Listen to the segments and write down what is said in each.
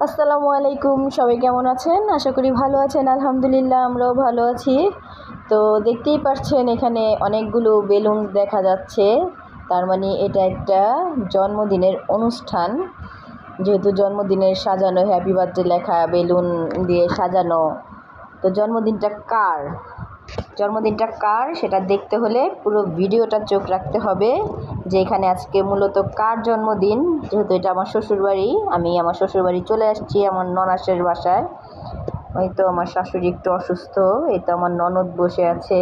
আসসালামু আলাইকুম, সবাই কেমন আছেন? আশা করি ভালো আছেন। আলহামদুলিল্লাহ আমরাও ভালো আছি। তো দেখতেই পাচ্ছেন এখানে অনেকগুলো বেলুন দেখা যাচ্ছে। তার মানে এটা একটা জন্মদিনের অনুষ্ঠান। যেহেতু জন্মদিনের সাজানো, হ্যাপি বার্থডে লেখা, বেলুন দিয়ে সাজানো। তো জন্মদিনটা কার সেটা দেখতে হলে পুরো ভিডিওটা চোখ রাখতে হবে যে এখানে আজকে মূলত কার জন্মদিন। যেহেতু এটা আমার শ্বশুরবাড়ি, আমি আমার শ্বশুরবাড়ি চলে আসছি আমার ননাসের বাসায়। ওই তো আমার শাশুড়ি একটু অসুস্থ, এই তো আমার ননদ বসে আছে,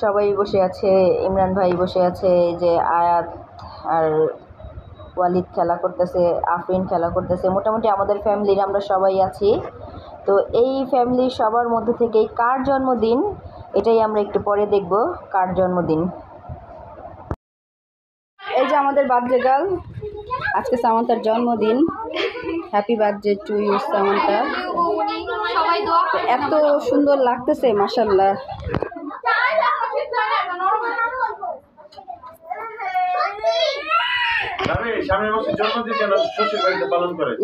সবাই বসে আছে, ইমরান ভাই বসে আছে, যে আয়াত আর ওয়ালিদ খেলা করতেছে, আফরিন খেলা করতেছে। মোটামুটি আমাদের ফ্যামিলির আমরা সবাই আছি। তো এই ফ্যামিলির সবার মধ্যে থেকেই কার জন্মদিন এটাই আমরা একটু পরে দেখব, কার জন্মদিন। এই যে আমাদের বার্থডে গার্ল, আজকে সামান্তার জন্মদিন। Happy birthday to you Samantha. এত সুন্দর লাগতেছে মাশাআল্লাহ।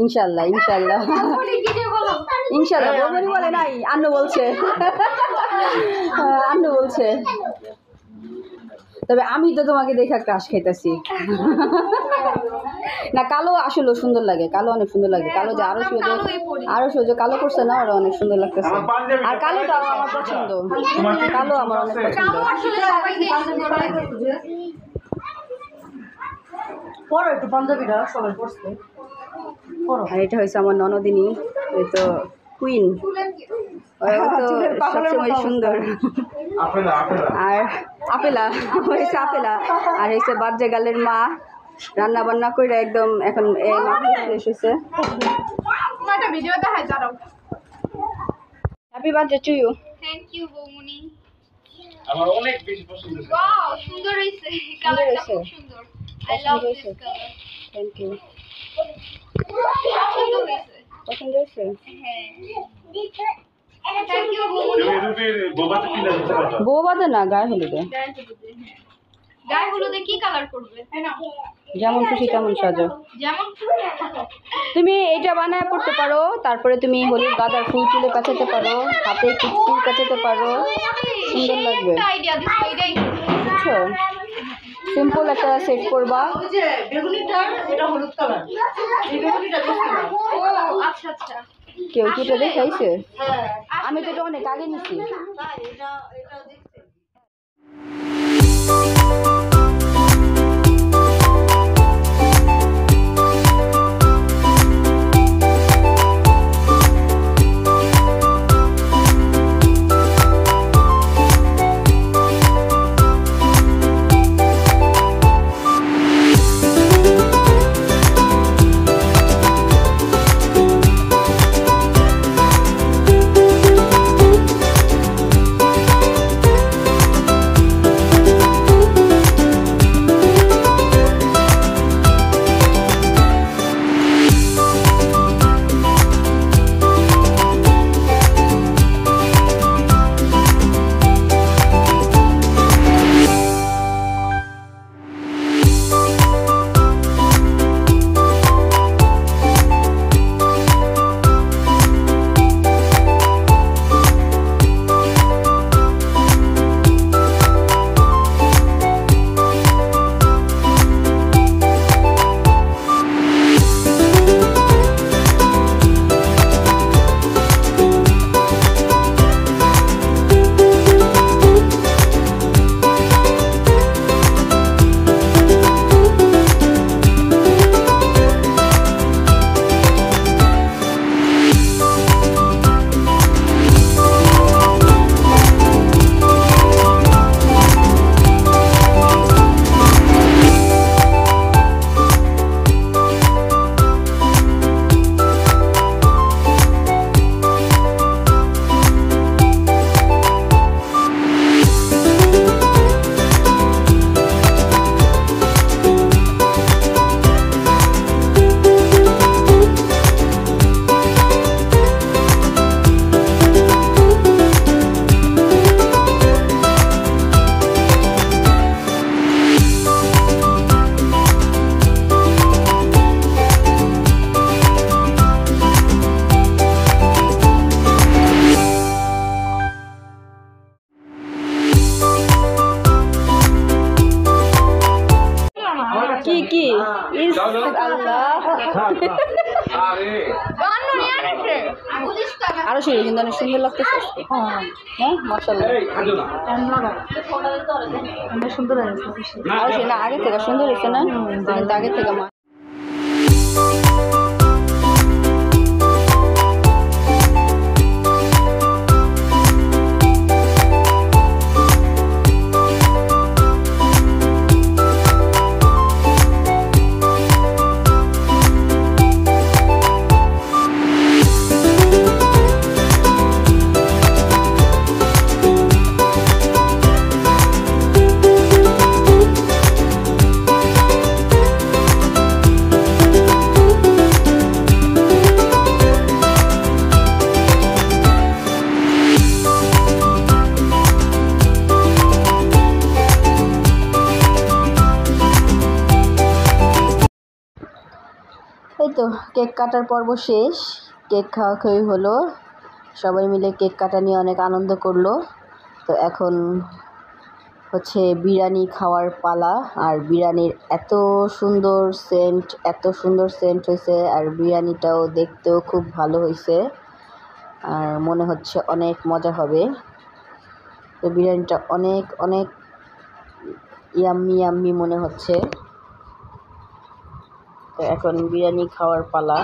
ইনশাল্লাহ ইনশাল্লাহ ইনশাল্লাহ বলবেন বলে নাই, আন্নু বলছে আন্নু বলছে। তবে আমি তো তোমাকে দেখে ক্রাশ খাইতেছি না। কালো আসলে সুন্দর লাগে, কালো অনেক সুন্দর লাগে। কালো যে আরো সোজা কালো করছে না, ওরা অনেক সুন্দর লাগতেছে। আর কালোটাও আমার পছন্দ, কালো আমার অনেক পছন্দ। আর এটা হয়েছে আমার ননদিনী, এই তো কুইন, তো সবসময় সুন্দর। আর আপেলা হয়েছে, আপেলা আর হয়েছে বার্থডে গার্লের মা, রান্না বান্না করে একদম এখন এই মাথা ফ্রেশ হয়েছে। Happy birthday to you. Thank you বৌমনি, আমার অনেক বেশি পছন্দ হয়েছে। ওয়াও সুন্দর হয়েছে, কালারটা খুব সুন্দর। I love this colour. Thank you. পছন্দ হয়েছে? পছন্দ হয়েছে? হ্যাঁ থ্যাংক ইউ বৌমনি। তুমি রূপের বোবাতে কিনা দিতে পারো? বউ বাদে না, গায়ে হলুদে। গায়ে হলুদে কি কালার করবে? যেমন খুশি তেমন সাজো। যেমন তুমি এটা বানায় পড়তে পারো, তারপরে তুমি হলুদ গাঁদার ফুল চুলে কাচাতে পারো, হাতে একটু ফুল কাচাতে পারো, সুন্দর লাগবে। একটা আইডিয়া দিছো, এটাই বুঝছো? সিম্পল একটা সেট করবা। ও আচ্ছা আচ্ছা। কেউ কি এটা দেখাইছে? আমি তো এটা অনেক আগে নিছি। আরো সেই কিন্তু অনেক সুন্দর লাগতেছে হ্যাঁ মাশাআল্লাহ সুন্দর হয়েছে আরো সেই না আগে থেকে সুন্দর হয়েছে না কিন্তু আগে থেকে এই তো কেক কাটার পর্ব শেষ কেক খাওয়া খাওয়ি হলো সবাই মিলে কেক কাটা নিয়ে অনেক আনন্দ করলো তো এখন হচ্ছে বিরিয়ানি খাওয়ার পালা আর বিরিয়ানির এত সুন্দর সেন্ট হয়েছে আর বিরিয়ানিটাও দেখতেও খুব ভালো হয়েছে আর মনে হচ্ছে অনেক মজা হবে তো বিরিয়ানিটা অনেক অনেক ইয়াম্মি মনে হচ্ছে তো এখন বিরিয়ানি খাওয়ার পালা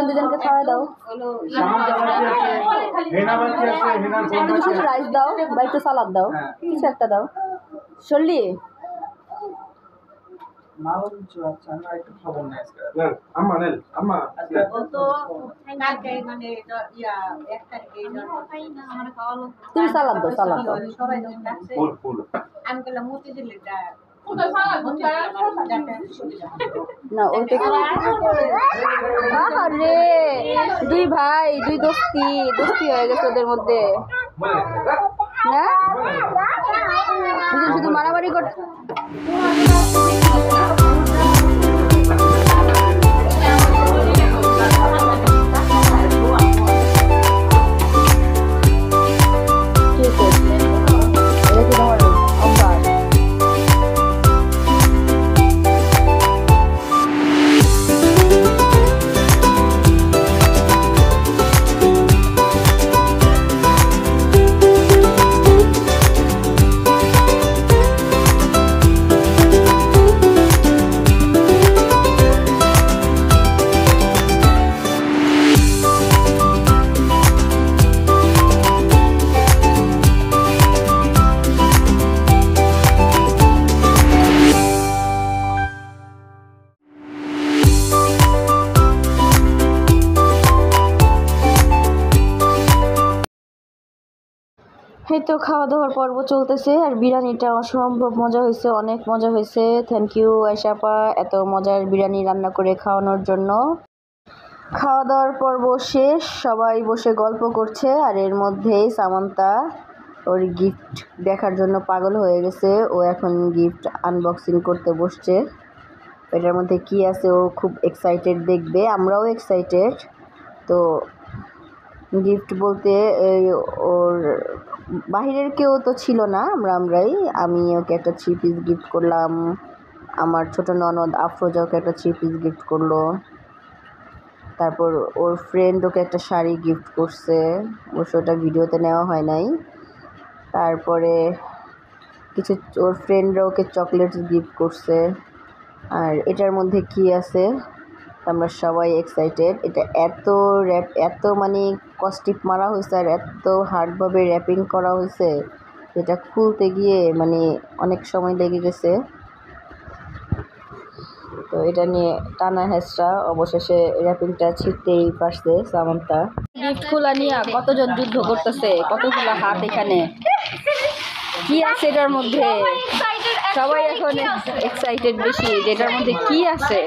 দুজনকে খাওয়া দাও শুধু রাইস দাও বা একটু সালাদ দাও কিছু একটা দাও চললি তুমি সালাদ দাও না ওইটা রে দুই ভাই দুই দোস্তি হয়ে গেছে ওদের মধ্যে না শুধু মারামারি করতে এই তো খাওয়া দাওয়ার পর্ব চলতেছে আর বিরিয়ানিটা অসম্ভব মজা হয়েছে অনেক মজা হয়েছে থ্যাংক ইউ আয়েশা আপা এত মজার বিরিয়ানি রান্না করে খাওয়ানোর জন্য খাওয়া দাওয়ার পর্ব শেষ সবাই বসে গল্প করছে আর এর মধ্যেই সামান্তা ওর গিফট দেখার জন্য পাগল হয়ে গেছে ও এখন গিফট আনবক্সিং করতে বসছে এটার মধ্যে কি আছে ও খুব এক্সাইটেড দেখবে আমরাও এক্সাইটেড তো গিফট বলতে ওর বাহিরের কেউ তো ছিল না আমরাই আমি ওকে একটা 3 পিস গিফট করলাম আমার ছোট ননদ আফরোজা ওকে একটা 3 পিস গিফট করলো তারপর ওর ফ্রেন্ড ওকে একটা শাড়ি গিফট করছে অবশ্য ওটা ভিডিওতে নেওয়া হয় নাই তারপরে কিছু ওর ফ্রেন্ডরা ওকে চকলেটস গিফট করছে। আর এটার মধ্যে কি আছে আমরা সবাই এক্সাইটেড। এটা এত মানে কস্টিপ মারা হয়েছে আর এত হার্ডভাবে র্যাপিং করা হয়েছে, এটা খুলতে গিয়ে মানে অনেক সময় লেগে গেছে। তো এটা নিয়ে টানা হেঁচড়া, অবশেষে র্যাপিংটা ছিঁড়তেই পারছে সামান্তা। গিফট খোলা নিয়ে কতজন যুদ্ধ করতেছে, কতগুলো হাত এখানে, কি আছে এটার মধ্যে? সবাই এখন এক্সাইটেড বেশি, এটার মধ্যে কি আছে।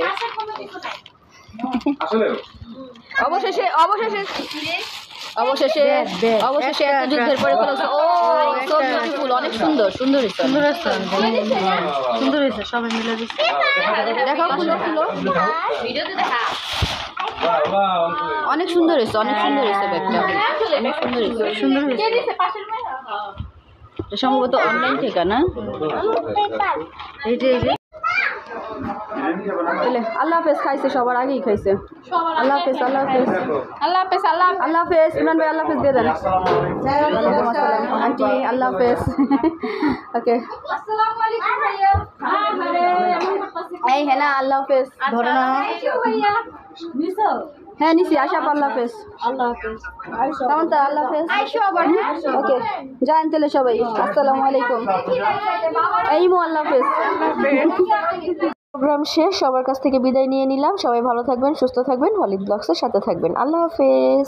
অবশেষে এত যুদ্ধের পরে খোলা। ও সো বিউটিফুল, অনেক সুন্দর হয়েছে সবাই মিলে দিচ্ছে। দেখাও, খুলো অনেক সুন্দর হয়েছে ব্যাগটা, অনেক সুন্দর হয়েছে। সম্ভবত অনলাইন থেকে না? এই যে আল্লাহ হাফেজ। খাইছে, সবার আগেই খাইছে। আল্লাহ হাফেজ ইমরান ভাই, আল্লাহ হাফেজ দিয়ে দেন। ওয়ালাইকুম আসসালাম আন্টি, আল্লাহ হাফেজ। ওকে, এই হ্যাঁ না, আল্লাহ হাফেজ। ধরে না, হ্যাঁ নিছি। আশা, আল্লাহ হাফেজ। সামান্তা, আল্লাহ হাফেজ। ওকে, যান তাহলে সবাই। আসসালামু আলাইকুম। এইমো, আল্লাহ হাফেজ। প্রোগ্রাম শেষ, সবার কাছ থেকে বিদায় নিয়ে নিলাম। সবাই ভালো থাকবেন, সুস্থ থাকবেন, হলিড ব্লগসের সাথে থাকবেন। আল্লাহ হাফেজ।